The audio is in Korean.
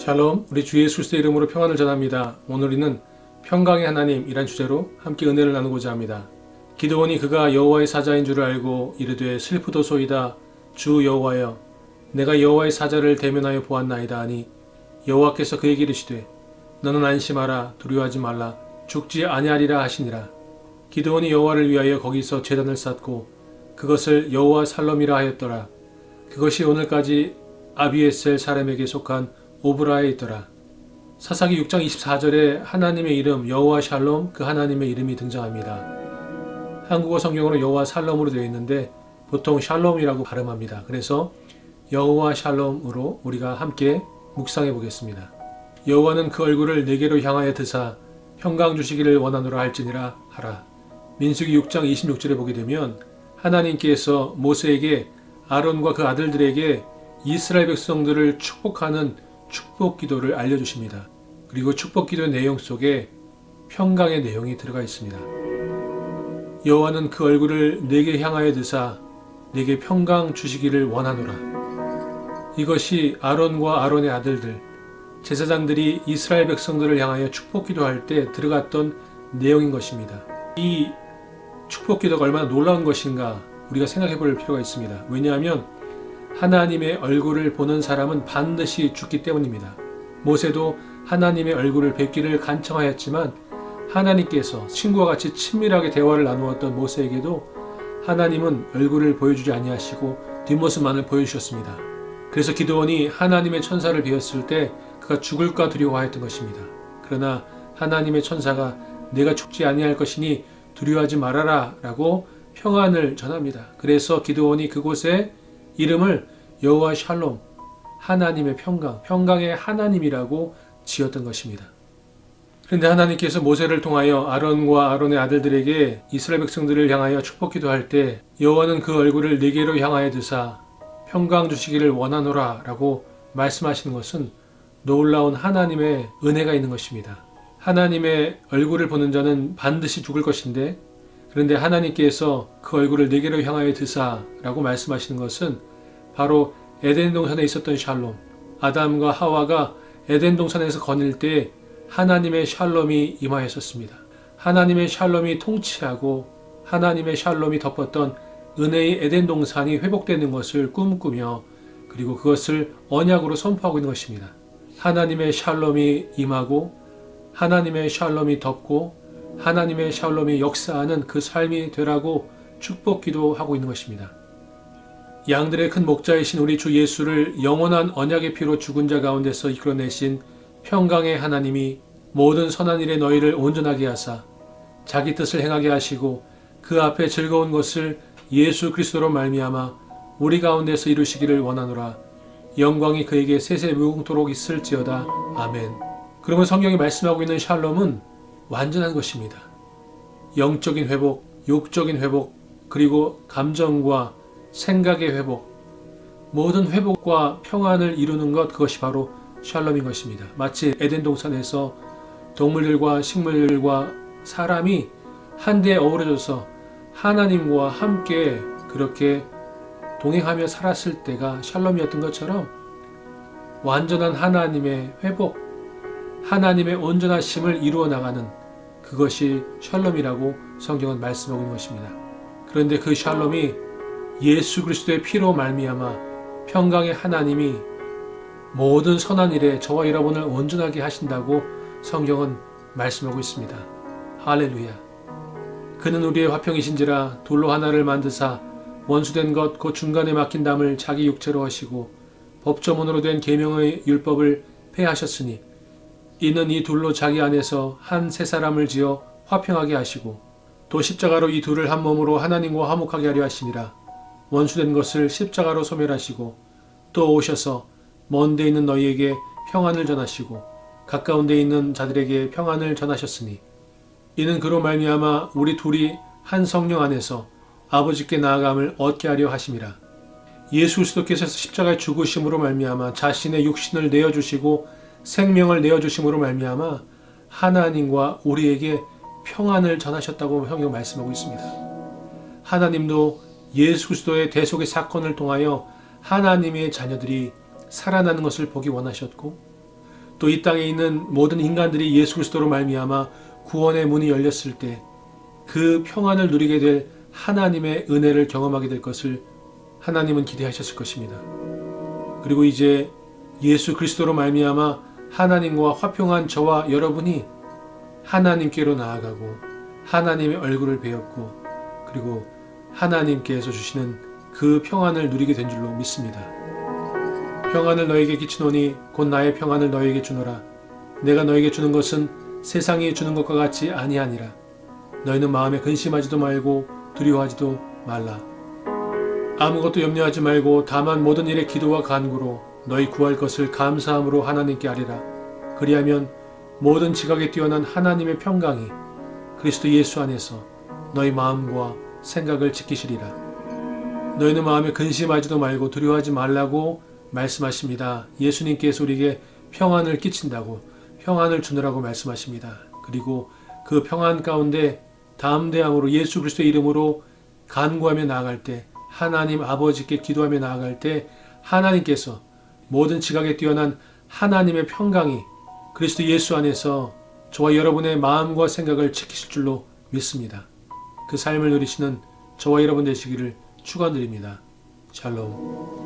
샬롬, 우리 주 예수 그리스도의 이름으로 평안을 전합니다. 오늘 우리는 평강의 하나님이란 주제로 함께 은혜를 나누고자 합니다. 기드온이 그가 여호와의 사자인 줄을 알고 이르되 슬프도소이다. 주 여호와여, 내가 여호와의 사자를 대면하여 보았나이다 하니 여호와께서 그에게 이르시되 너는 안심하라, 두려워하지 말라, 죽지 아니하리라 하시니라. 기드온이 여호와를 위하여 거기서 제단을 쌓고 그것을 여호와 살롬이라 하였더라. 그것이 오늘까지 아비에셀 사람에게 속한 오브라에 있더라. 사사기 6장 24절에 하나님의 이름 여호와 샬롬, 그 하나님의 이름이 등장합니다. 한국어 성경으로 여호와 살롬으로 되어 있는데 보통 샬롬이라고 발음합니다. 그래서 여호와 샬롬으로 우리가 함께 묵상해 보겠습니다. 여호와는 그 얼굴을 내게로 향하여 드사 평강 주시기를 원하노라 할지니라 하라. 민수기 6장 26절에 보게 되면 하나님께서 모세에게 아론과 그 아들들에게 이스라엘 백성들을 축복하는 축복 기도를 알려주십니다. 그리고 축복 기도의 내용 속에 평강의 내용이 들어가 있습니다. 여호와는 그 얼굴을 내게 향하여 드사 내게 평강 주시기를 원하노라. 이것이 아론과 아론의 아들들, 제사장들이 이스라엘 백성들을 향하여 축복 기도할 때 들어갔던 내용인 것입니다. 이 축복 기도가 얼마나 놀라운 것인가 우리가 생각해 볼 필요가 있습니다. 왜냐하면 하나님의 얼굴을 보는 사람은 반드시 죽기 때문입니다. 모세도 하나님의 얼굴을 뵙기를 간청하였지만 하나님께서 친구와 같이 친밀하게 대화를 나누었던 모세에게도 하나님은 얼굴을 보여주지 아니하시고 뒷모습만을 보여주셨습니다. 그래서 기드온이 하나님의 천사를 배웠을 때 그가 죽을까 두려워하였던 것입니다. 그러나 하나님의 천사가 내가 죽지 아니할 것이니 두려워하지 말아라 라고 평안을 전합니다. 그래서 기드온이 그곳에 이름을 여호와 샬롬, 하나님의 평강, 평강의 하나님이라고 지었던 것입니다. 그런데 하나님께서 모세를 통하여 아론과 아론의 아들들에게 이스라엘 백성들을 향하여 축복 기도할 때 여호와는 그 얼굴을 내게로 향하여 드사 평강 주시기를 원하노라 라고 말씀하시는 것은 놀라운 하나님의 은혜가 있는 것입니다. 하나님의 얼굴을 보는 자는 반드시 죽을 것인데 그런데 하나님께서 그 얼굴을 내게로 향하여 드사 라고 말씀하시는 것은 바로 에덴 동산에 있었던 샬롬, 아담과 하와가 에덴 동산에서 거닐 때 하나님의 샬롬이 임하였었습니다. 하나님의 샬롬이 통치하고 하나님의 샬롬이 덮었던 은혜의 에덴 동산이 회복되는 것을 꿈꾸며 그리고 그것을 언약으로 선포하고 있는 것입니다. 하나님의 샬롬이 임하고 하나님의 샬롬이 덮고 하나님의 샬롬이 역사하는 그 삶이 되라고 축복 기도하고 있는 것입니다. 양들의 큰 목자이신 우리 주 예수를 영원한 언약의 피로 죽은 자 가운데서 이끌어내신 평강의 하나님이 모든 선한 일에 너희를 온전하게 하사 자기 뜻을 행하게 하시고 그 앞에 즐거운 것을 예수 그리스도로 말미암아 우리 가운데서 이루시기를 원하노라. 영광이 그에게 세세 무궁토록 있을지어다. 아멘. 그러면 성경이 말씀하고 있는 샬롬은 완전한 것입니다. 영적인 회복, 육적인 회복, 그리고 감정과 생각의 회복, 모든 회복과 평안을 이루는 것, 그것이 바로 샬롬인 것입니다. 마치 에덴 동산에서 동물들과 식물들과 사람이 한데 어우러져서 하나님과 함께 그렇게 동행하며 살았을 때가 샬롬이었던 것처럼 완전한 하나님의 회복, 하나님의 온전하심을 이루어 나가는 그것이 샬롬이라고 성경은 말씀하고 있는 것입니다. 그런데 그 샬롬이 예수 그리스도의 피로 말미암아 평강의 하나님이 모든 선한 일에 저와 여러분을 온전하게 하신다고 성경은 말씀하고 있습니다. 할렐루야. 그는 우리의 화평이신지라 돌로 하나를 만드사 원수된 것 곧 중간에 막힌 담을 자기 육체로 하시고 법조문으로 된 계명의 율법을 폐하셨으니 이는 이 둘로 자기 안에서 한 세 사람을 지어 화평하게 하시고 또 십자가로 이 둘을 한 몸으로 하나님과 화목하게 하려 하시니라. 원수된 것을 십자가로 소멸하시고 또 오셔서 먼 데 있는 너희에게 평안을 전하시고 가까운 데 있는 자들에게 평안을 전하셨으니 이는 그로 말미암아 우리 둘이 한 성령 안에서 아버지께 나아감을 얻게 하려 하심이라. 예수 그리스도께서 십자가의 죽으심으로 말미암아 자신의 육신을 내어주시고 생명을 내어주심으로 말미암아 하나님과 우리에게 평안을 전하셨다고 성경 말씀하고 있습니다. 하나님도 예수 그리스도의 대속의 사건을 통하여 하나님의 자녀들이 살아나는 것을 보기 원하셨고 또 이 땅에 있는 모든 인간들이 예수 그리스도로 말미암아 구원의 문이 열렸을 때 그 평안을 누리게 될 하나님의 은혜를 경험하게 될 것을 하나님은 기대하셨을 것입니다. 그리고 이제 예수 그리스도로 말미암아 하나님과 화평한 저와 여러분이 하나님께로 나아가고 하나님의 얼굴을 배웠고 그리고 하나님께서 주시는 그 평안을 누리게 된 줄로 믿습니다. 평안을 너에게 끼치노니 곧 나의 평안을 너에게 주노라. 내가 너에게 주는 것은 세상이 주는 것과 같이 아니하니라. 너희는 마음에 근심하지도 말고 두려워하지도 말라. 아무것도 염려하지 말고 다만 모든 일에 기도와 간구로 너희 구할 것을 감사함으로 하나님께 아뢰라. 그리하면 모든 지각에 뛰어난 하나님의 평강이 그리스도 예수 안에서 너희 마음과 생각을 지키시리라. 너희는 마음에 근심하지도 말고 두려워하지 말라고 말씀하십니다. 예수님께서 우리에게 평안을 끼친다고 평안을 주느라고 말씀하십니다. 그리고 그 평안 가운데 담대함으로 예수 그리스도의 이름으로 간구하며 나아갈 때 하나님 아버지께 기도하며 나아갈 때 하나님께서 모든 지각에 뛰어난 하나님의 평강이 그리스도 예수 안에서 저와 여러분의 마음과 생각을 지키실 줄로 믿습니다. 그 삶을 누리시는 저와 여러분 되시기를 축원드립니다. 샬롬.